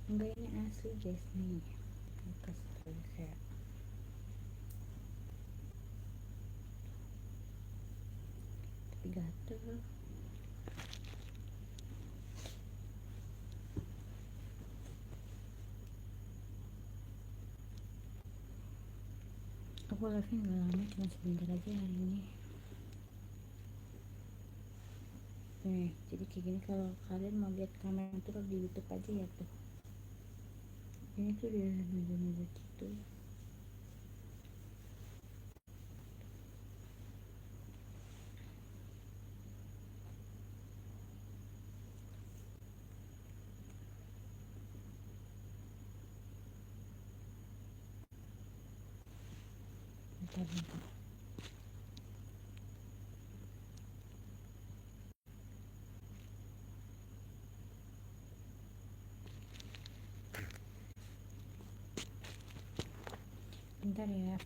Enggak, ini asli guys nih. Bekas kayak tapi gatel. Aku live nya nggak lama, cuma sebentar aja hari ini. Nih, jadi kayak gini, kalau kalian mau lihat kamera itu di YouTube aja ya tuh. Ini tuh udah meja-meja gitu. Bentar. Bentar ya.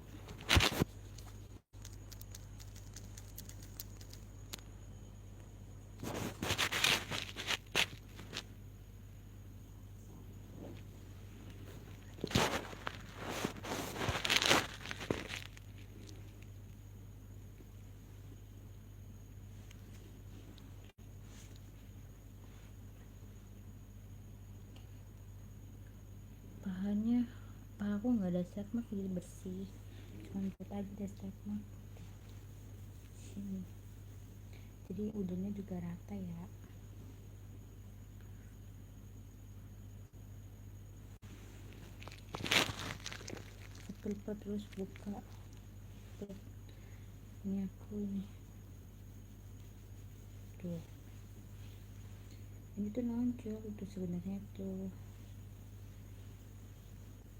Paha aku nggak ada stretch mark, jadi bersih. Cuma jepit aja ada stretch mark sini. Jadi udahnya juga rata ya. Aku lupa terus buka. Ini aku ini. Tuh. Ini tuh nonjol itu sebenarnya tuh.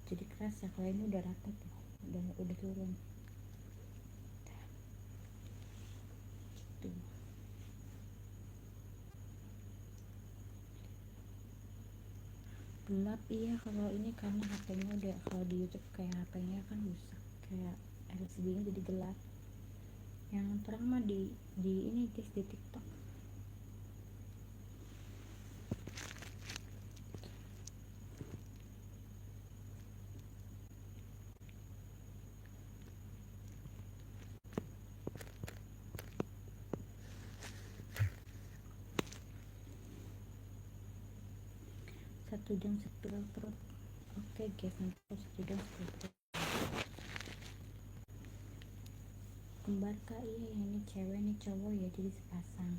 Jadi keras ya, kalau ini udah rata tuh. Udah turun. Tuh. Gelap iya, kalau ini karena HP-nya udah, kalau di YouTube kayak HP-nya kan rusak, kayak LCD-nya jadi gelap. Yang terang mah di ini guys, di TikTok. Satu jam sepuluh perut. Oke guys, nanti 1 jam 10 perut. Kembar kak, iya yang ini cewek, ini cowok ya, jadi sepasang.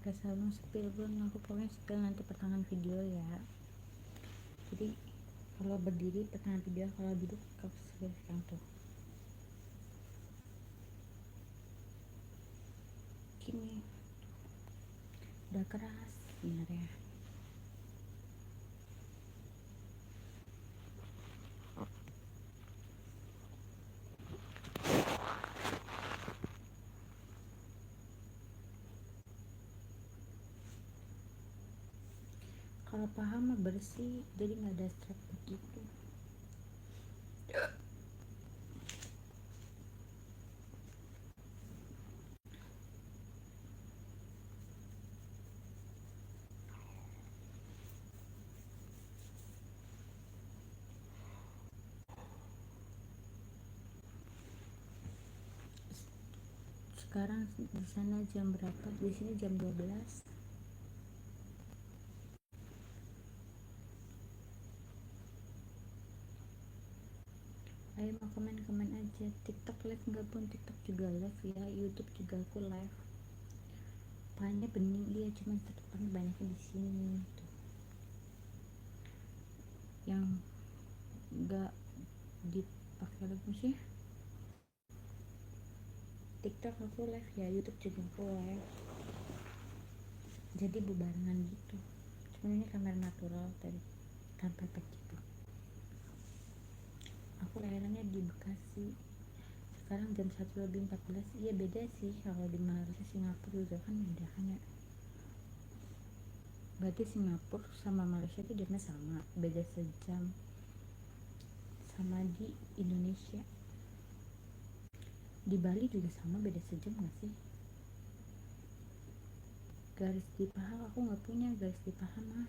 Pakai sarung spill, belum aku pokoknya spill nanti pertengahan video ya. Jadi kalau berdiri pertengahan video, kalau duduk kau sekarang tuh gini, udah keras bener ya. Kalau paha mah bersih, jadi nggak ada strap begitu. Sekarang di sana jam berapa? Di sini jam 12. Ayo mau komen-komen aja. TikTok live nggak pun? TikTok juga live ya, YouTube juga aku live. Pahanya bening iya, cuma tetepan banyaknya di sini tuh. Yang nggak dipakai lagi sih. TikTok aku live ya, YouTube juga aku live, jadi bebarengan gitu. Cuman ini kamera natural tadi tanpa efek gitu. Aku lahirannya di Bekasi, sekarang jam 1:14. Iya beda sih, kalau di Malaysia Singapura juga kan beda kan ya. Berarti Singapura sama Malaysia itu jamnya sama, beda sejam. Sama di Indonesia, di Bali juga sama, beda sejam gak sih? Garis di paha aku nggak punya garis di paha mah.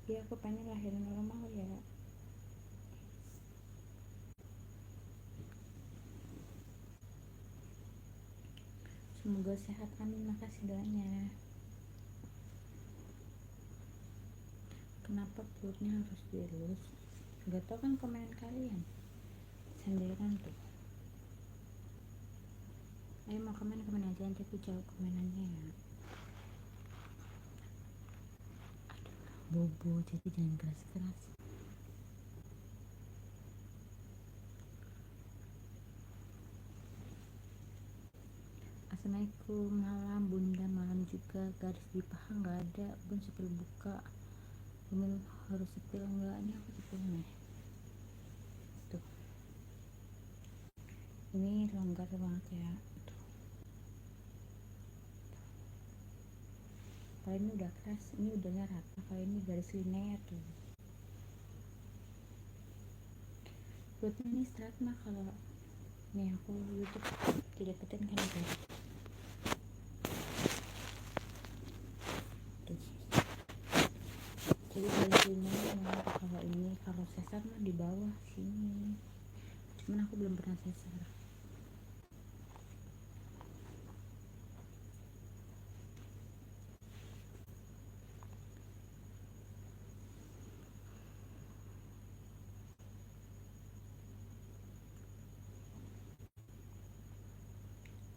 Ya aku pengen lahiran normal ya. Semoga sehat, amin, makasih doanya. Kenapa perutnya harus dielus? Gak tau kan komen kalian senderan tuh. Ayo mau komen aja, nanti aku jawab komenannya ya. Aduh, bobo, jadi jangan keras-keras. Assalamualaikum, malam bunda, malam juga. Garis di paha nggak ada, bun sepil buka. Bun harus sepil nggak? Ini aku sepil nih. Tuh, ini longgar banget ya. Tuh. Kalau ini udah keras, ini udahnya rata. Kalau ini garis linear tuh. Perutnya ini straight mah kalau nih aku YouTube dideketin kan itu. Jadi garis linear mah kalau ini, kalau sesar mah di bawah sini. Cuman aku belum pernah sesar.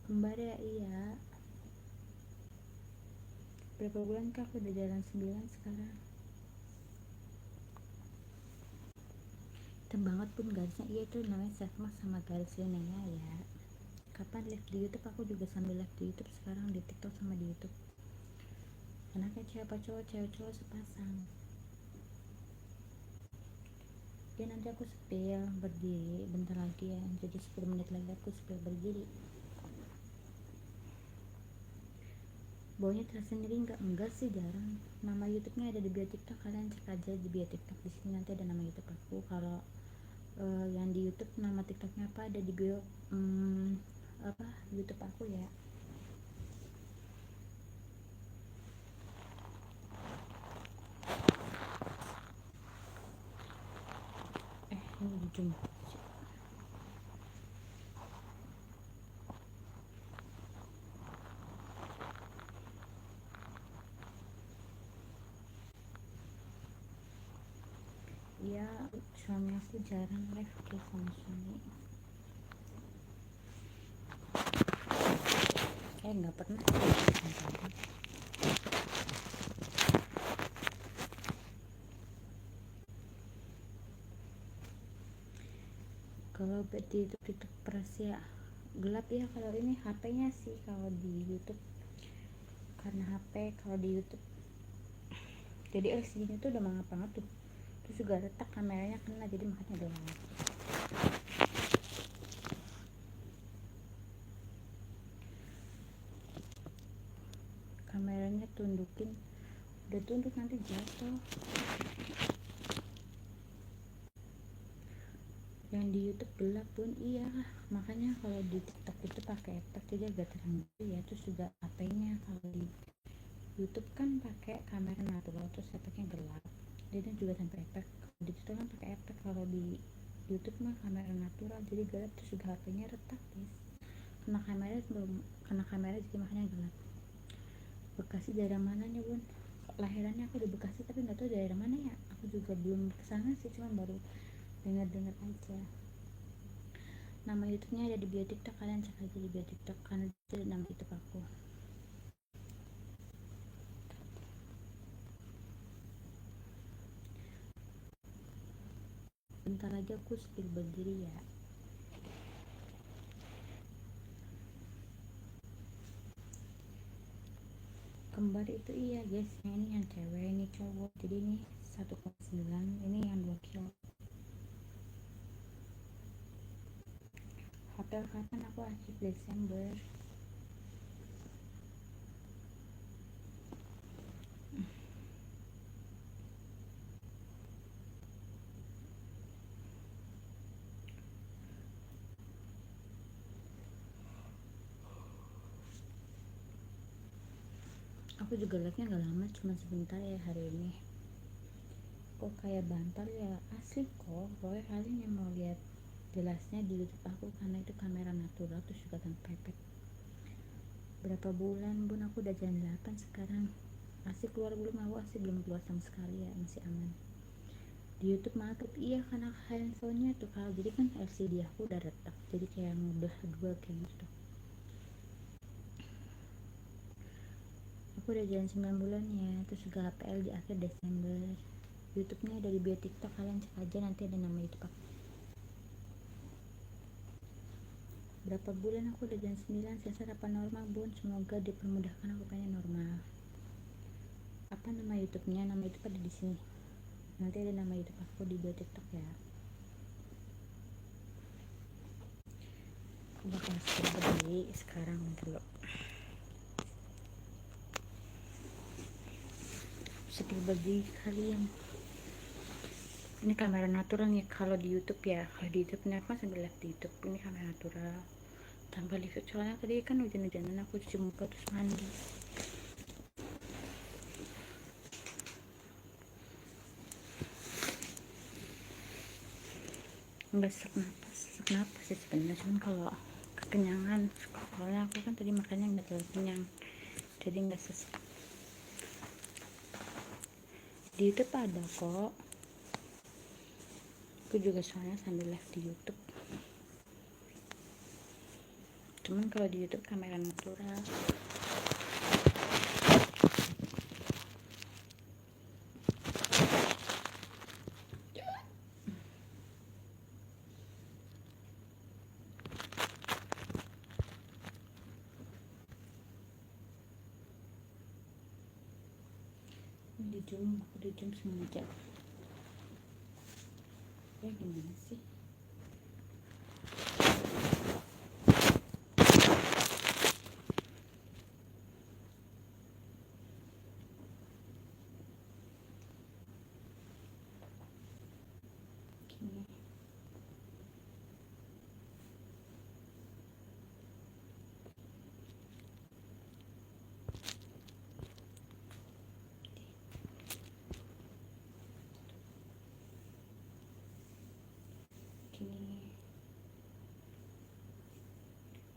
Kembar ya, iya. Berapa bulan kah aku udah jalan 9 sekarang. Hitam banget pun garisnya. Iya itu namanya setmark sama garis linear ya. Kapan live di YouTube? Aku juga sambil live di YouTube sekarang, di TikTok sama di YouTube. Anaknya cewek-cowok sepasang. Ya nanti aku spill berdiri bentar lagi ya, jadi 10 menit lagi aku spill berdiri. Baunya terasa sendiri enggak sih, jarang. Nama YouTube-nya ada di bio TikTok, kalian cek aja di bio TikTok. Di sini nanti ada nama YouTube aku. Kalau yang di YouTube nama TikToknya apa ada di bio apa YouTube aku ya. Ini ujung. Ya suami aku jarang live dia sama suami. Nggak pernah. Kalau di YouTube peras ya gelap ya. Kalau ini HP-nya sih, kalau di YouTube karena HP, kalau di YouTube jadi LCD-nya tuh udah mangap banget tuh. Terus juga retak kameranya kena, jadi makanya gelap. Kameranya tundukin, udah tunduk nanti jatuh. Yang di YouTube gelap pun iya, makanya kalau di TikTok itu pakai efek jadi agak terang gitu ya. Terus juga HP-nya kalau di YouTube kan pakai kamera natural, terus efeknya gelap, jadi juga tanpa efek. Di situ kan pakai efek, kalau di YouTube mah kamera natural jadi gelap. Terus juga HP-nya retak guys, kena kamera jadi makanya gelap. Bekasi daerah mananya bun? Lahirannya aku di Bekasi tapi nggak tahu daerah mana ya, aku juga belum kesana sih, cuma baru denger aja. Nama YouTube-nya ada di bio TikTok, kalian cek aja di bio TikTok karena itu nama YouTube aku. Bentar lagi aku spill berdiri ya. Kembar itu iya guys, ini yang cewek, ini cowok. Jadi ini 1,9, ini yang 2 kilo. Hotel kapan aku akhir Desember. Aku juga liatnya gak lama, cuma sebentar ya hari ini. Kok kayak bantal ya, asli kok. Pokoknya kalian yang mau lihat jelasnya di YouTube aku karena itu kamera natural terus juga tanpa efek. Berapa bulan bun, aku udah jalan 8 sekarang. Asik keluar belum? Aku asik belum keluar sama sekali ya, masih aman. Di YouTube mantap, iya karena handphonenya tuh kalau jadi kan LCD aku udah retak, jadi kayak udah dua kayak gitu. Aku udah jalan 9 bulan ya, terus juga HPL di akhir Desember. YouTube-nya ada di bio TikTok, kalian cek aja, nanti ada nama YouTube aku. Berapa bulan aku udah jalan 9, sensor apa normal bun? Semoga dipermudahkan, aku pengen normal. Apa nama YouTube-nya? Nama YouTube ada di sini. Nanti ada nama YouTube aku di bio TikTok ya. Aku bakal berdiri sekarang dulu. Seperti bagi kalian. Ini kamera natural nih kalau di YouTube ya. Kalau di YouTube ini aku sambil live di YouTube. Ini kamera natural tanpa live, soalnya tadi kan hujan-hujanan aku cuci muka terus mandi. Nggak sesak napas sih sebenarnya, cuman kalau kekenyangan, soalnya aku kan tadi makannya nggak terlalu kenyang, jadi nggak sesak. Di YouTube ada kok, aku juga soalnya sambil live di YouTube. Cuman kalau di YouTube kamera natural. Aku di zoom sengaja ya, gimana sih. Gini.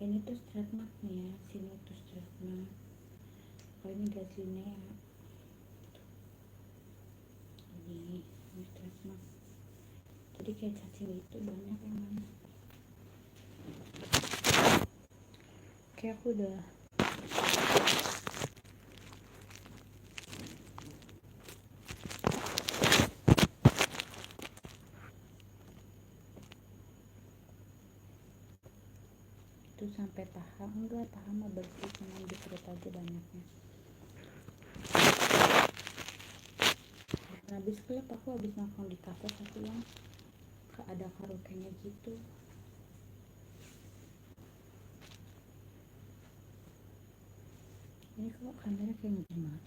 Ini tuh straight mark nih ya, sini tuh straight mark. Kalau ini garis linear, ini straight mark. Jadi kayak cacing itu banyak yang mana. Kayak aku udah itu sampai paha, enggak paha mah bersih, cuma di perut aja banyaknya. Habis klub aku habis nongkrong di kafe satu yang ada karaoke-nya gitu. Ini kok kamera kayak ngejim banget.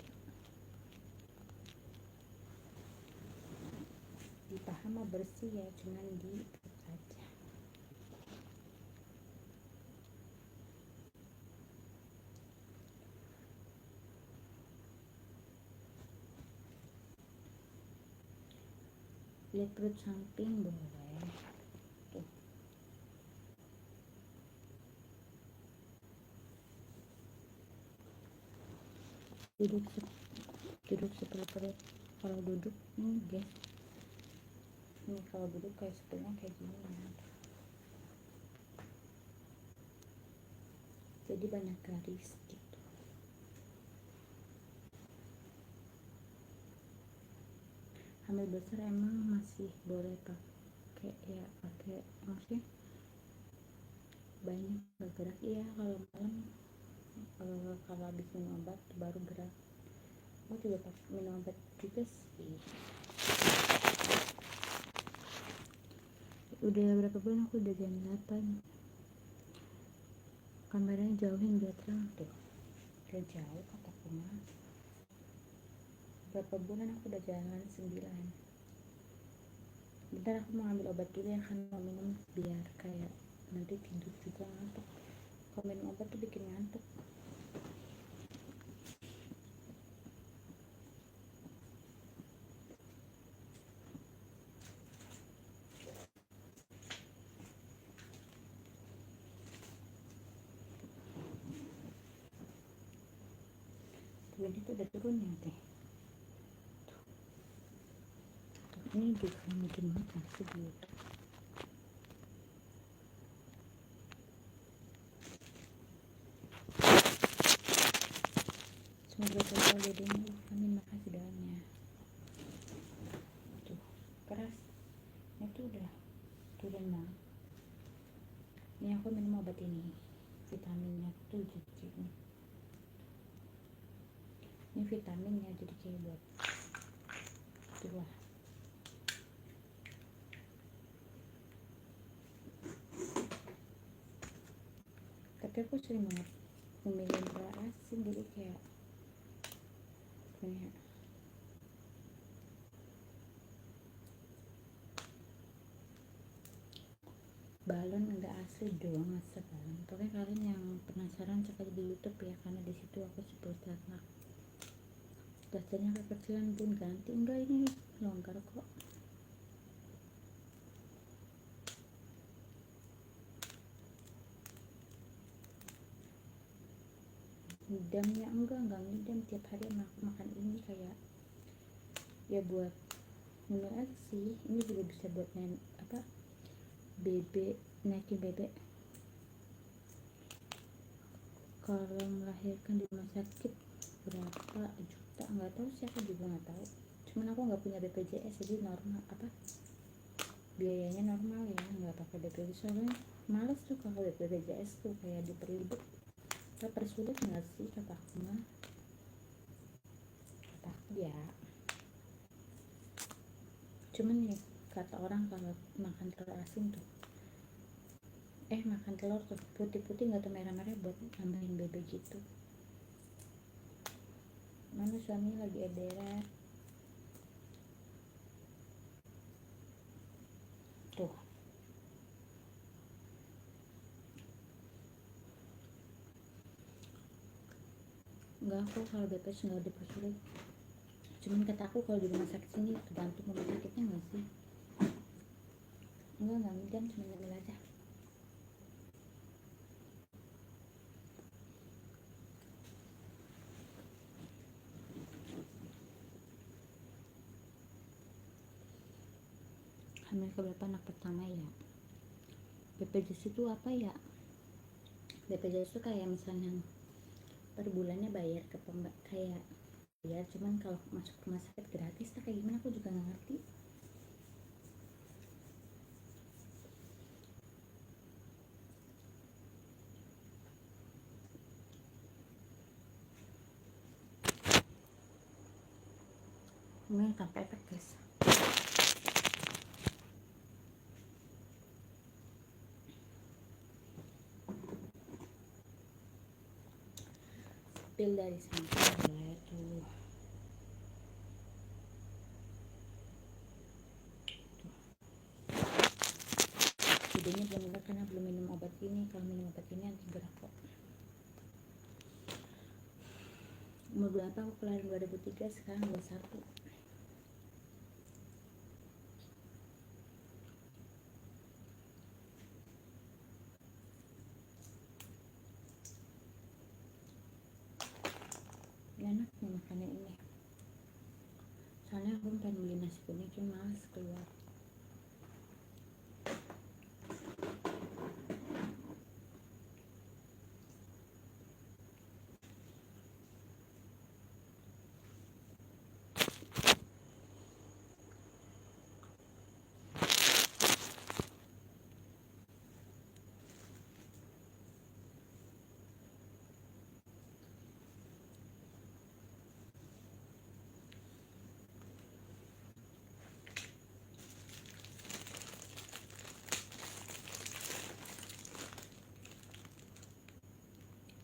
Di paha mah bersih ya, cuman di perut aja. Lihat perut samping boleh. Tuh. Duduk seperti perut. Kalau duduk ini guys, Ini kalau duduk kayak sebenarnya kayak gini ya, jadi banyak garis gitu. Hamil besar emang masih boleh pakai ya, pakai maksudnya banyak bergerak ya. Kalau malam kalau habis minum obat baru gerak. Aku juga pakai minum obat juga sih. Udah berapa bulan aku udah jam 8, kameranya jauhin biar terang tuh. Udah jauh kataku mah. Berapa bulan aku udah jalan 9. Bentar aku mau ambil obat dulu ya, kan mau minum biar kayak nanti tidur juga ngantuk. Kalau minum obat tuh bikin ngantuk. Tuh ini tuh udah turun ya teh. Tuh, ini juga bikin banget segitu. Semoga total dedenya. Amin, makasih doanya. Tuh keras, itu udah turun banget. Ini aku minum obat ini, vitaminnya tuh jadi ini vitaminnya jadi kayak buat itulah. Tapi aku sering banget memilih beras asin, jadi kayak punya balon enggak asli doang, masa balon. Pokoknya kalian yang penasaran cek aja di YouTube ya, karena di situ aku sebut ternak. Plasternya kekecilan pun ganti, enggak ini longgar kok. Ngidamnya enggak ngidam, tiap hari makan ini kayak ya buat ngemil aja sih. Ini juga bisa buat bebek, naikin bebek kalau melahirkan di rumah sakit berapa juta nggak tahu sih, aku juga nggak tahu. Cuman aku nggak punya BPJS, jadi normal biayanya normal ya, nggak pakai BPJS. Soalnya males tuh kalau BPJS tuh kayak diperibet, persulit nggak sih kata aku mah. Kata aku ya, cuman nih kata orang kalau makan telur asin tuh makan telur tuh putih-putih nggak tuh merah-merah buat nambahin bebek gitu. Mana suami lagi edaran tuh. Enggak, aku kalau BPJS nggak dipersulit. Cuman kata aku kalau di rumah sakit sini tergantung rumah sakitnya nggak sih. Enggak ngidam, cuma ngambil aja. Hamil keberapa anak pertama ya? BPJS itu apa ya? BPJS itu kayak misalnya per bulannya bayar ke kayak ya, cuman kalau masuk rumah sakit gratis tak kayak gimana aku juga nggak ngerti. Ini tanpa efek guys. Spill dari samping ya tuh. Videonya belum enggak karena belum minum obat ini. Kalau minum obat ini nanti gerak kok. Umur berapa aku kelahiran 2003, sekarang 21. Enak nih makannya ini, soalnya aku pengen beli nasi kuning cuma males keluar.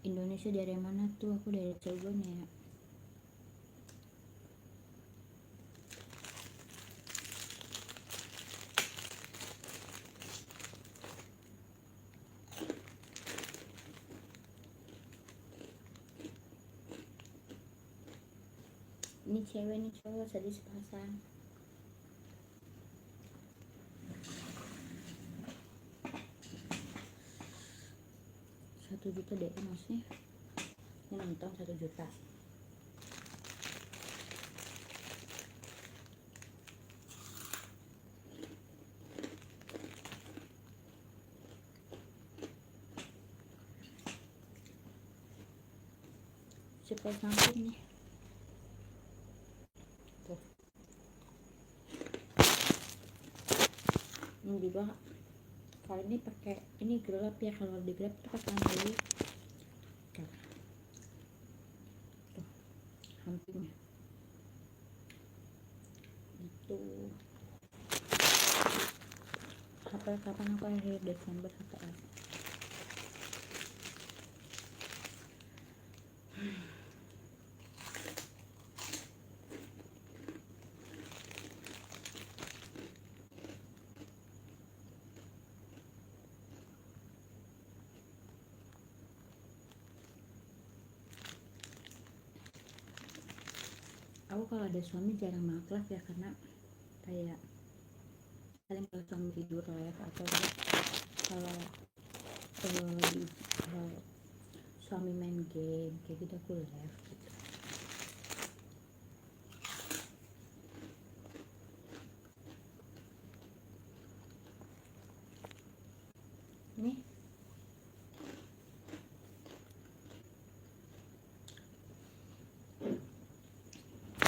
Indonesia dari mana tuh? Aku dari Cilegon ya. Ini cewek, ini cowok, tadi sepasang. Juta deh maksudnya. Ini nonton 1 juta. Cepat sampai nih. Tuh. Ini juga kali ini pakai ini gelap ya, kalau di gelap tuh pakai ambil tuh sampingnya itu. Kapan aku akhir Desember HTS. Aku kalau ada suami jarang banget ya, karena kayak paling kalau suami tidur live atau kalau suami main game kayak gitu aku live gitu.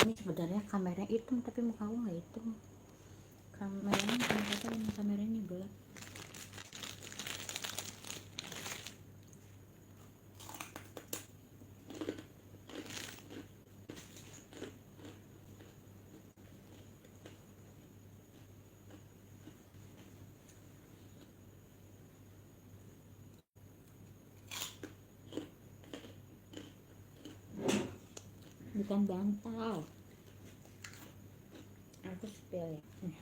Ini sebenarnya kameranya hitam tapi muka aku nggak hitam. Kameranya gelap. Bukan bantal, aku spill ya.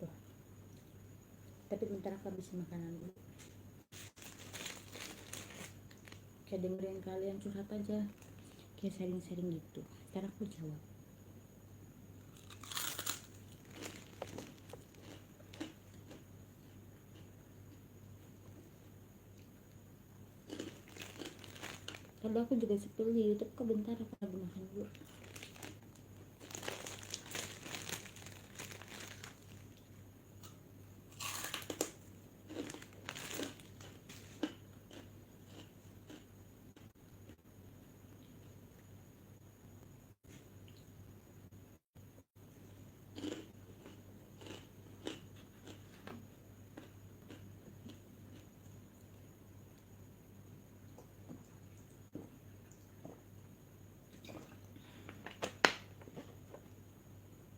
Tuh. Tapi bentar aku habis makanan dulu. Kayak dengerin kalian curhat aja, kayak sharing-sharing gitu. Ntar aku jawab. Tadi aku juga spill di YouTube kok, bentar aku lagi makan dulu.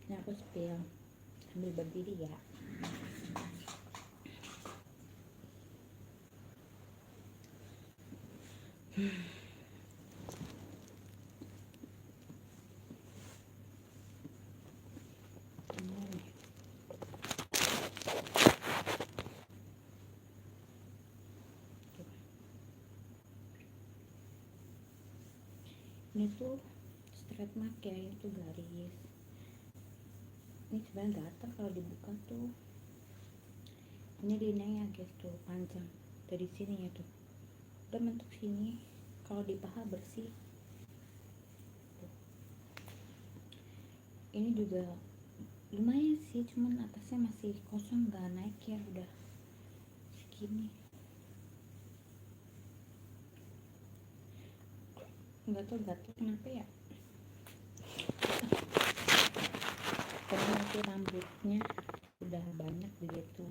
Nah aku spill sambil berdiri ya. Ini tuh straight mark ya, itu garis. Ini sebenarnya gatal kalau dibuka tuh. Ini linianya guys tuh panjang dari sini ya tuh, udah mentok sini. Kalau di paha bersih tuh. Ini juga lumayan sih, cuman atasnya masih kosong, nggak naik ya, udah segini. Nggak tahu gatal kenapa ya. Karena nanti rambutnya udah banyak gitu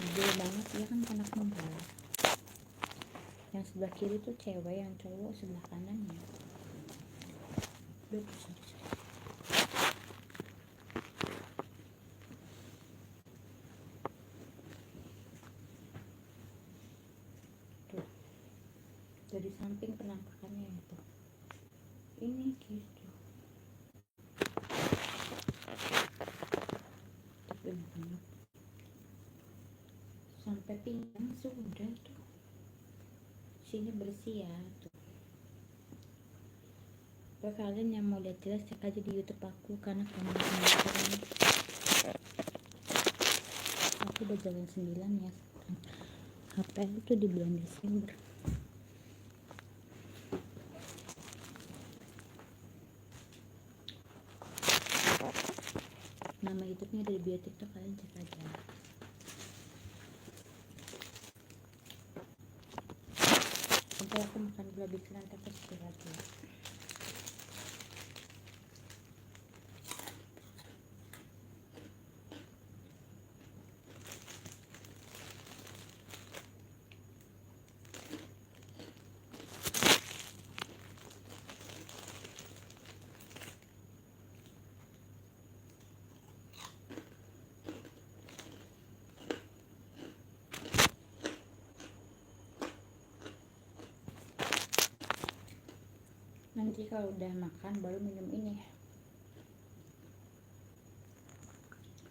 gede banget ya kan, anak muda. Yang sebelah kiri tuh cewek, yang cowok sebelah kanannya. Udah sorry. Tuh di samping penampakannya itu ini gitu, tapi banget sampai pinggang sudah tuh, sini bersih ya tuh. Kalau kalian yang mau lihat jelas cek aja di YouTube aku, karena kamera aku udah jalan 9 ya sekarang. HP itu di bulan Desember. Nama YouTube-nya dari bio TikTok, kalian cek aja. Sampai aku makan gula bikin nanti aku istirahat dulu. Nanti kalau udah makan baru minum ini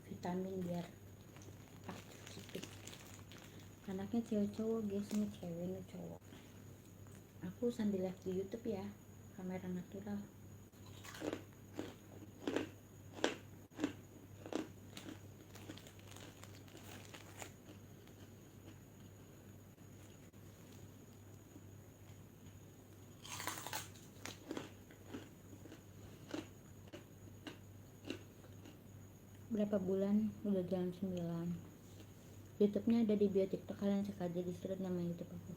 vitamin biar aktif gitu. Anaknya cewek cowok guys, ini cewek ini cowok. Aku sambil live di YouTube ya, kamera natural. Berapa bulan udah jalan 9. YouTube-nya ada di bio TikTok, kalian cek aja di situ nama YouTube aku.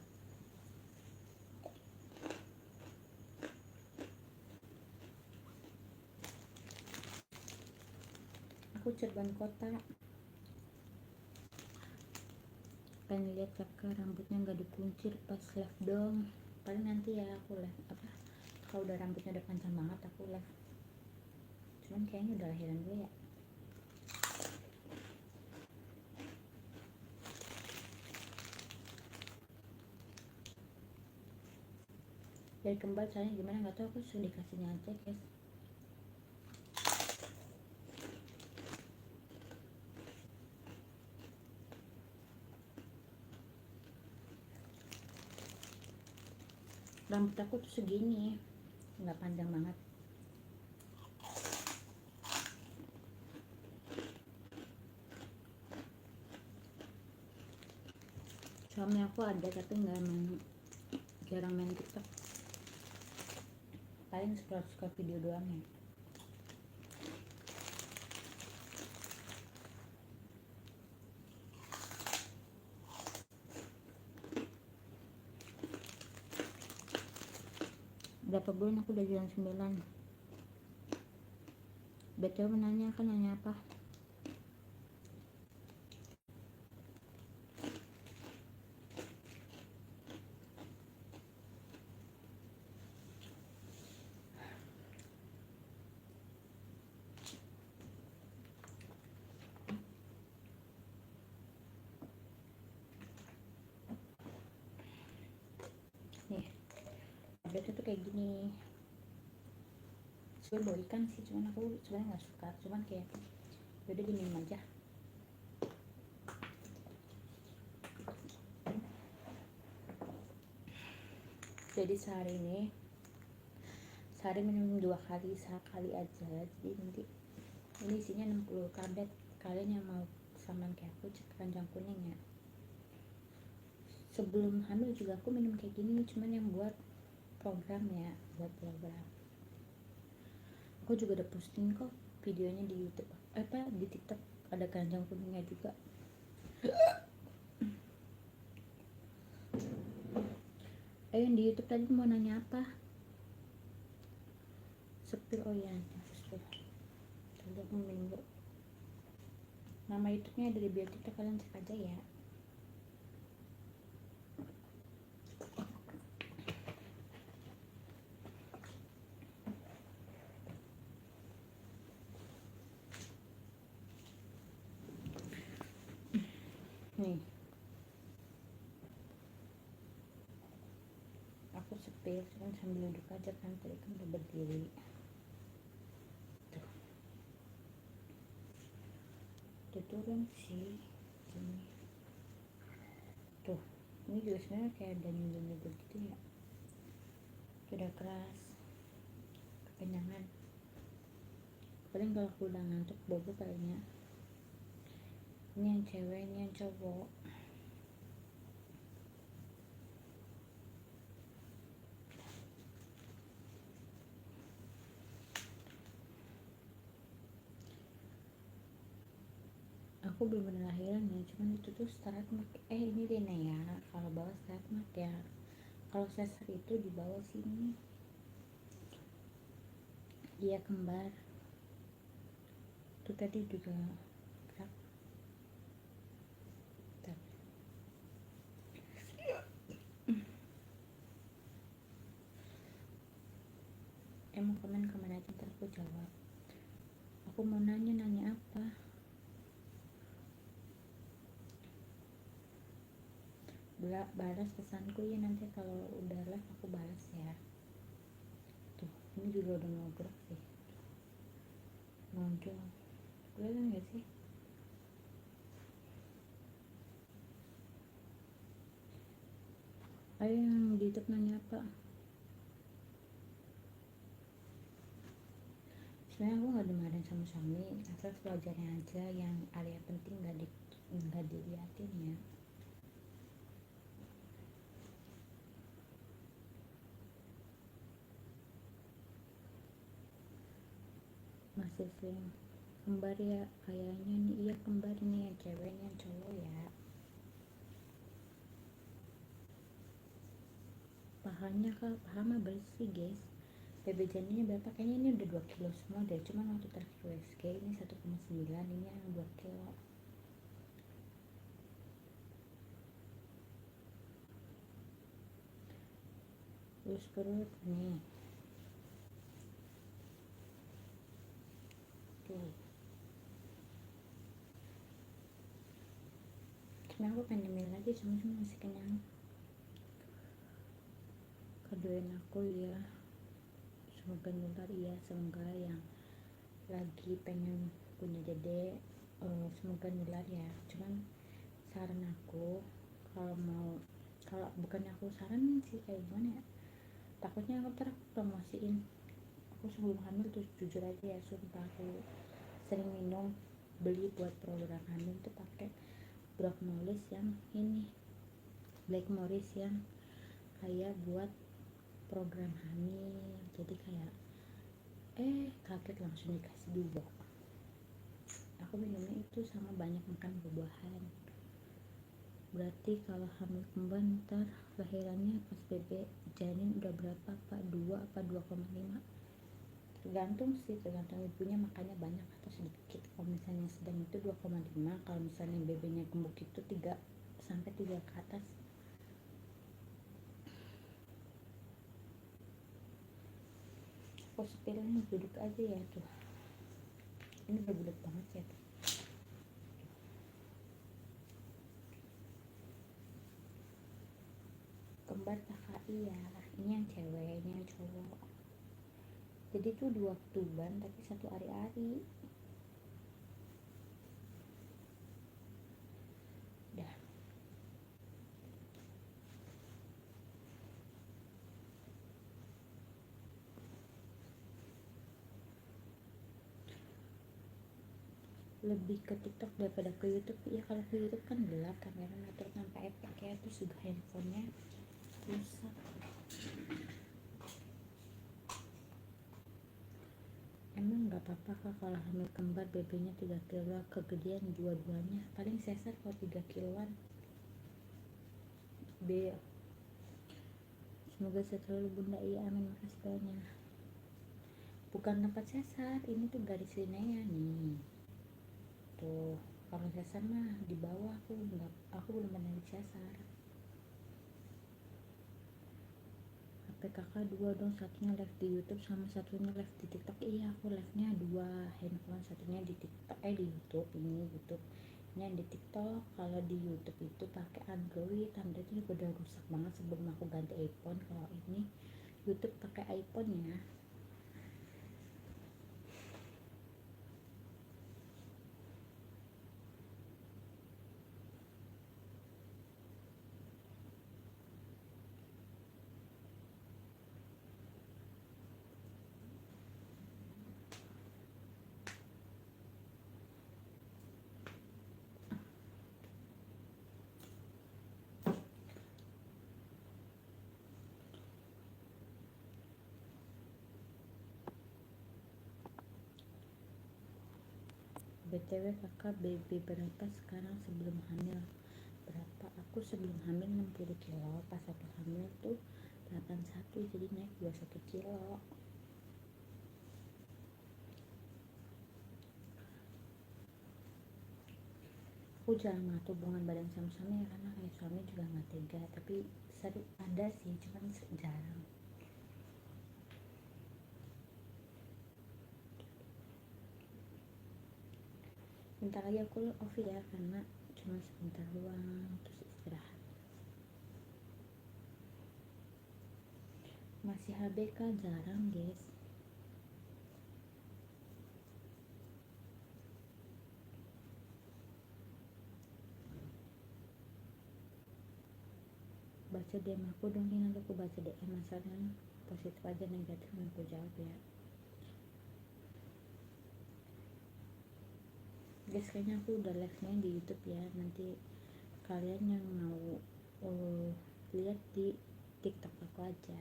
Aku Cirebon kota. Pengen lihat kakak rambutnya nggak dikuncir pas live dong. Paling nanti ya aku live apa, kalau udah rambutnya udah panjang banget aku live. Cuman kayaknya udah lahiran dulu ya. Dari kembal caranya gimana nggak tahu, aku sudah dikasihnya aja guys. Rambut aku tuh segini, nggak panjang banget. Suami aku ada tapi nggak main, jarang main TikTok. Paling scroll video doang ya. Berapa bulan aku udah jalan 9. BTW menanya kan, nanya apa? Nih, update tuh kayak gini. Sebenernya bawa ikan sih, cuman aku sebenarnya nggak suka. Cuman kayak yaudah diminum aja. Jadi sehari minum 2 kali, sekali aja. Jadi nanti ini isinya 60 kabet. Kalian yang mau sama kayak aku cek Kanjang Kuning ya. Sebelum hamil juga aku minum kayak gini, cuman yang buat program ya, buat program. Aku juga udah posting kok videonya di YouTube, di TikTok, ada Kanjang Kuningnya juga. Yang di YouTube tadi mau nanya apa? Sepil, oh ya, sepil. Tadi aku minum dulu. Nama YouTube-nya dari bio TikTok, kalian cek aja ya. Nih, aku real, cuman sambil duduk aja kan, tadi kan udah berdiri. Tuh, udah turun sih ini. Tuh, ini juga sebenarnya kayak ada nyundul gitu ya. Udah keras, kekenyangan. Paling kalau aku udah ngantuk bobo kayaknya. Ini yang cewek, ini yang cowok. Aku belum pernah lahiran ya, cuman itu tuh stigma. Ini Dena ya, kalau bawah stigma ya. Kalau sesar itu di bawah sini. Iya kembar. Tuh tadi juga gerak. Mau komen aja ntar aku jawab. Aku mau nanya apa? Balas pesanku ya, nanti kalau udah live aku balas ya. Tuh, ini juga udah mau gerak sih, nonjol. Kelihatan gak sih? Ayo yang di YouTube nanya apa? Sebenarnya aku nggak dimarahin sama suami, asal pelajarannya aja yang area penting nggak diliatin ya. Masih sering kembar ya kayaknya nih. Iya kembar nih, yang ceweknya yang cowok ya. Paha mah bersih guys. BB janinnya berapa? Kayaknya ini udah 2 kilo semua deh, cuman waktu terakhir USG ini 1,9, ini yang 2 kilo. Terus perut nih tuh. Sebenarnya aku pengen nyemil lagi, cuma masih kenyang. Kedoain aku ya, semoga nular ya, semoga yang lagi pengen punya dede semoga nular ya. Cuman saran aku, kalau bukannya aku saranin sih, kayak gimana ya, takutnya aku promosiin aku sebelum hamil tuh. Jujur aja ya, sumpah aku sering beli buat program hamil tuh pakai Blackmores yang ini, Blackmores yang kayak buat program hamil. Jadi kayak kaget langsung dikasih 2. Aku minumnya itu sama banyak makan buah-buahan. Berarti kalau hamil kembar ntar lahirannya pas BB janin udah berapa pak? 2 apa 2,5? Tergantung sih, tergantung ibunya makannya banyak atau sedikit. Kalau misalnya sedang itu 2,5, kalau misalnya BB-nya gemuk itu 3 sampai 3 ke atas. Aku sepilnya duduk aja ya tuh. Ini udah bulat banget ya tuh. Kembar KKI ya, ini yang cewek, ini yang cowok. Jadi tuh 2 tuban tapi 1 ari-ari. Dah. Lebih ke TikTok daripada ke YouTube ya. Kalau ke YouTube kan gelap kameranya, terus tanpa efek ya, terus juga handphonenya rusak. Emang nggak apa-apa kak kalau hamil kembar BB-nya 3 kilo kegedean dua-duanya, paling sesar kalau 3 kiloan. B, semoga sehat selalu bunda. Iya amin, makasih banyak. Bukan tempat sesar, ini tuh garis linea nih tuh. Kalau sesar mah di bawah, aku belum pernah di sesar. HP kakak 2 dong, satunya live di YouTube sama satunya live di TikTok. Iya aku live nya 2 handphone, satunya di TikTok di YouTube. Ini YouTube, ini yang di TikTok. Kalau di YouTube itu pakai Android itu udah rusak banget sebelum aku ganti iPhone. Kalau ini YouTube pakai iPhone ya. BTW kakak BB berapa sekarang sebelum hamil? Berapa? Aku sebelum hamil 60 kilo, pas aku hamil tuh 81, jadi naik 21 kilo. Aku jarang ngatur hubungan badan sama suami ya, karena kayak suami juga nggak tega, tapi sering ada sih, cuman jarang. Bentar lagi aku off ya, karena cuma sebentar doang terus istirahat. Masih HBK jarang guys. Baca DM aku dong, ini nanti aku baca DM masalahnya positif aja, negatif aku jawab ya guys. Kayaknya aku udah live-nya di YouTube ya, nanti kalian yang mau lihat di TikTok aku aja.